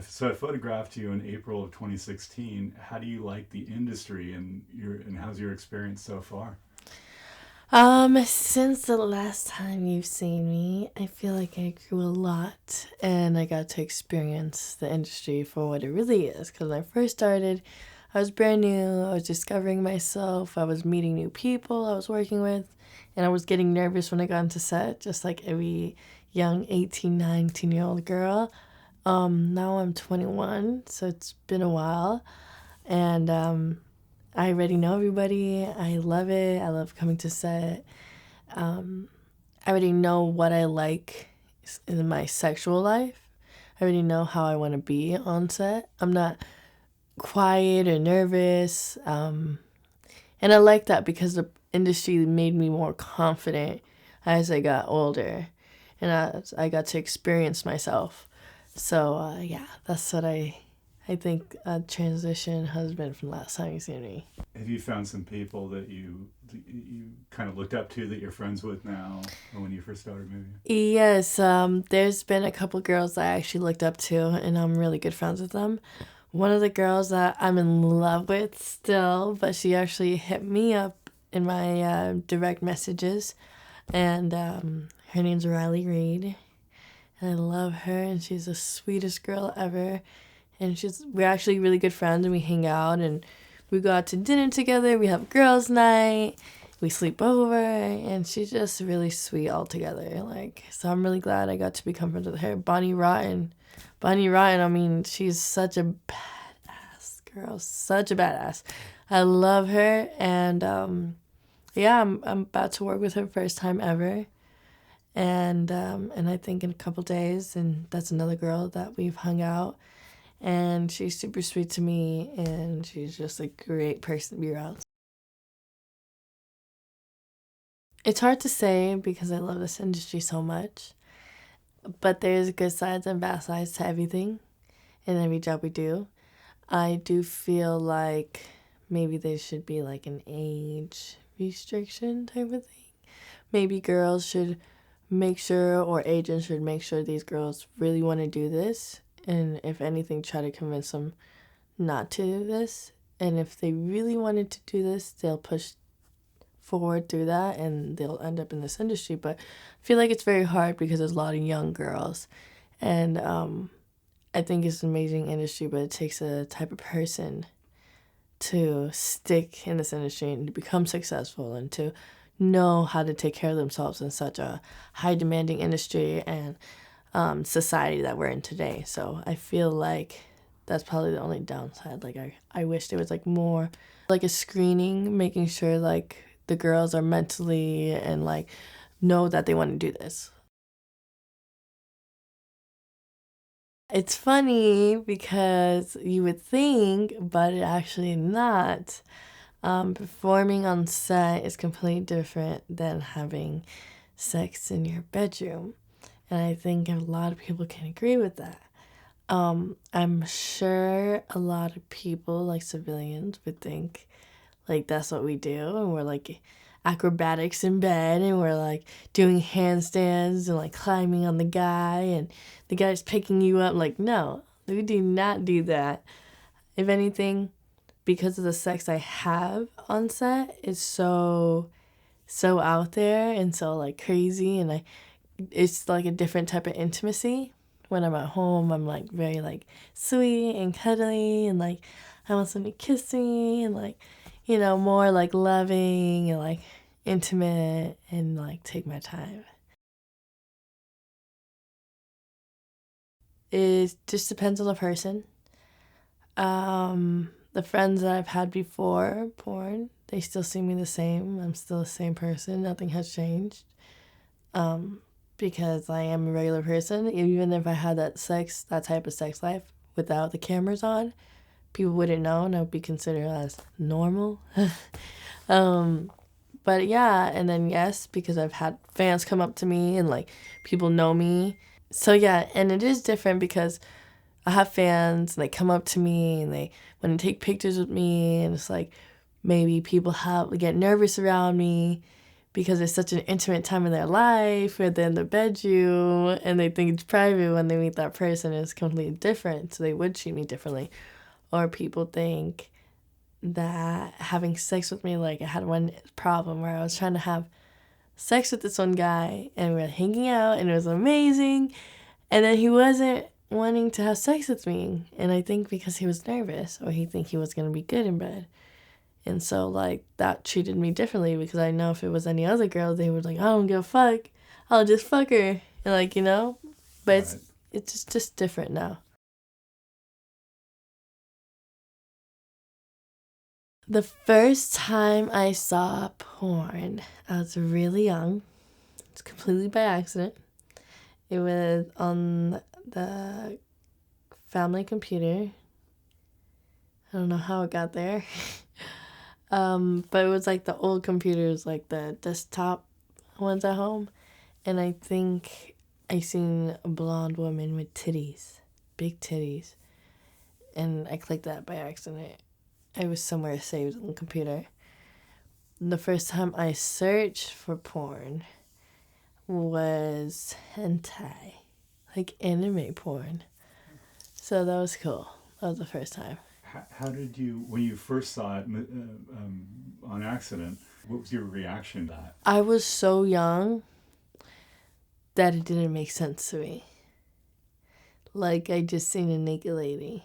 So I photographed you in April of 2016. How do you like the industry and how's your experience so far? Since the last time you've seen me, I feel like I grew a lot and I got to experience the industry for what it really is. Because when I first started, I was brand new, I was discovering myself, I was meeting new people I was working with, and I was getting nervous when I got into set, just like every young 18, 19-year-old girl. Now I'm 21, so it's been a while, and I already know everybody. I love it. I love coming to set. I already know what I like in my sexual life. I already know how I want to be on set. I'm not quiet or nervous. And I like that because the industry made me more confident as I got older and as I got to experience myself. So, yeah, that's what I think a transition has been from last time you seen me. Have you found some people that you kind of looked up to that you're friends with now, or when you first started maybe? Yes, there's been a couple girls that I actually looked up to, and I'm really good friends with them. One of the girls that I'm in love with still, but she actually hit me up in my direct messages, and her name's Riley Reed, and I love her, and she's the sweetest girl ever. And we're actually really good friends, and we hang out, and we go out to dinner together. We have girls' night, we sleep over, and she's just really sweet altogether. Like, so I'm really glad I got to become friends with her. Bonnie Rotten. I mean, she's such a badass girl, such a badass. I love her, and yeah, I'm about to work with her first time ever, and I think in a couple days, and that's another girl that we've hung out, and she's super sweet to me, and she's just a great person to be around. It's hard to say because I love this industry so much, but there's good sides and bad sides to everything in every job we do. I do feel like maybe there should be like an age restriction type of thing. Maybe girls should make sure, or agents should make sure these girls really want to do this, and if anything, try to convince them not to do this. And if they really wanted to do this, they'll push forward through that and they'll end up in this industry. But I feel like it's very hard because there's a lot of young girls. And I think it's an amazing industry, but it takes a type of person to stick in this industry and to become successful and to know how to take care of themselves in such a high demanding industry and society that we're in today. So I feel like that's probably the only downside. Like I wish there was like more like a screening, making sure like the girls are mentally and like know that they want to do this. It's funny because you would think, but it actually not. Performing on set is completely different than having sex in your bedroom. And I think a lot of people can agree with that. I'm sure a lot of people, like civilians, would think like that's what we do, and we're like acrobatics in bed, and we're like doing handstands and like climbing on the guy, and the guy's picking you up. Like, no, we do not do that. If anything, because of the sex I have on set, it's so out there and so like crazy, and it's like a different type of intimacy. When I'm at home, I'm like very like sweet and cuddly, and like I want somebody to kiss me, and like, more like loving and like intimate and like take my time. It just depends on the person. The friends that I've had before porn, they still see me the same. I'm still the same person. Nothing has changed. Um, because I am a regular person. Even if I had that type of sex life without the cameras on, people wouldn't know and I'd be considered as normal. um, but yeah, and then yes, because I've had fans come up to me and like people know me. So yeah, and it is different because I have fans and they come up to me and they want to take pictures with me, and it's like maybe people get nervous around me because it's such an intimate time in their life, or they're in the bedroom and they think it's private. When they meet that person, it's completely different, so they would treat me differently. Or people think that having sex with me, like I had one problem where I was trying to have sex with this one guy and we were hanging out and it was amazing, and then he wasn't wanting to have sex with me, and I think because he was nervous, or he think he was going to be good in bed. And so, like, that treated me differently, because I know if it was any other girl, they would like, I don't give a fuck, I'll just fuck her. And like, you know? But Right. it's just different now. The first time I saw porn, I was really young. It's completely by accident. It was on the family computer. I don't know how it got there. But it was like the old computers, like the desktop ones at home. And I think I seen a blonde woman with titties, big titties. And I clicked that by accident. It was somewhere saved on the computer. And the first time I searched for porn was hentai, like anime porn. So that was cool. That was the first time. How did you, when you first saw it on accident, what was your reaction to that? I was so young that it didn't make sense to me. Like, I just seen a naked lady.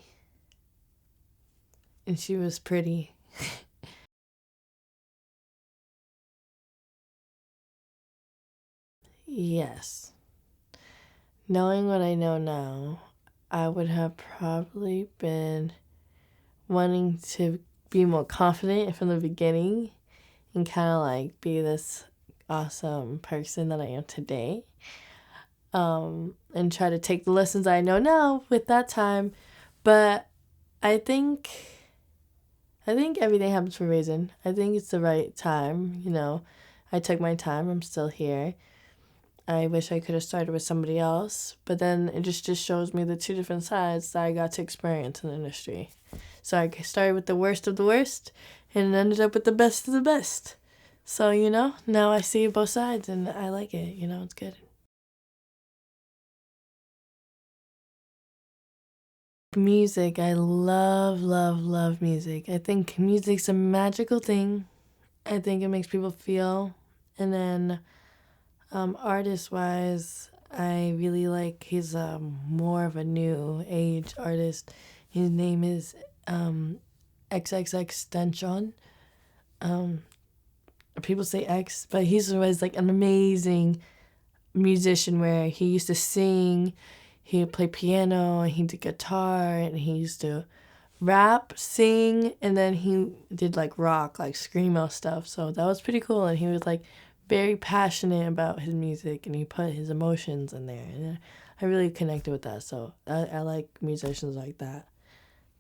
And she was pretty. Yes. Knowing what I know now, I would have probably been wanting to be more confident from the beginning and kind of like be this awesome person that I am today. And try to take the lessons I know now with that time. But I think everything happens for a reason. I think it's the right time, you know. I took my time. I'm still here. I wish I could have started with somebody else, but then it just shows me the two different sides that I got to experience in the industry. So I started with the worst of the worst and ended up with the best of the best. So, you know, now I see both sides and I like it. You know, it's good. Music. I love, love, love music. I think music's a magical thing. I think it makes people feel. And then artist-wise, I really like, he's more of a new age artist. His name is XXXTentacion. People say X, but he's always like an amazing musician where he used to sing, he would play piano, and he did guitar, and he used to rap, sing, and then he did like rock, like screamo stuff. So that was pretty cool, and he was like very passionate about his music, and he put his emotions in there, and I really connected with that. So I like musicians like that.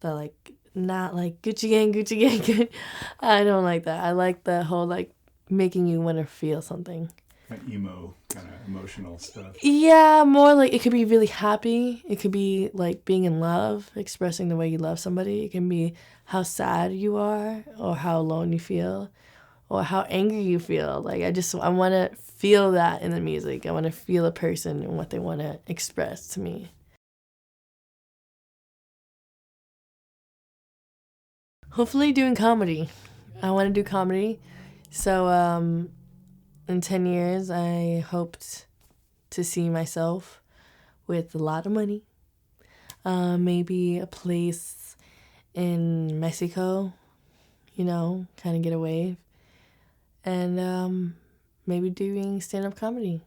That like not like Gucci gang. I don't like that. I like the whole like making you want to feel something. Kind of emo, kind of emotional stuff. Yeah, more like it could be really happy. It could be like being in love, expressing the way you love somebody. It can be how sad you are, or how alone you feel, or how angry you feel. Like I want to feel that in the music. I want to feel a person and what they want to express to me. Hopefully doing comedy. I want to do comedy. So in 10 years, I hoped to see myself with a lot of money. Maybe a place in Mexico, you know, kind of get away. And maybe doing stand-up comedy.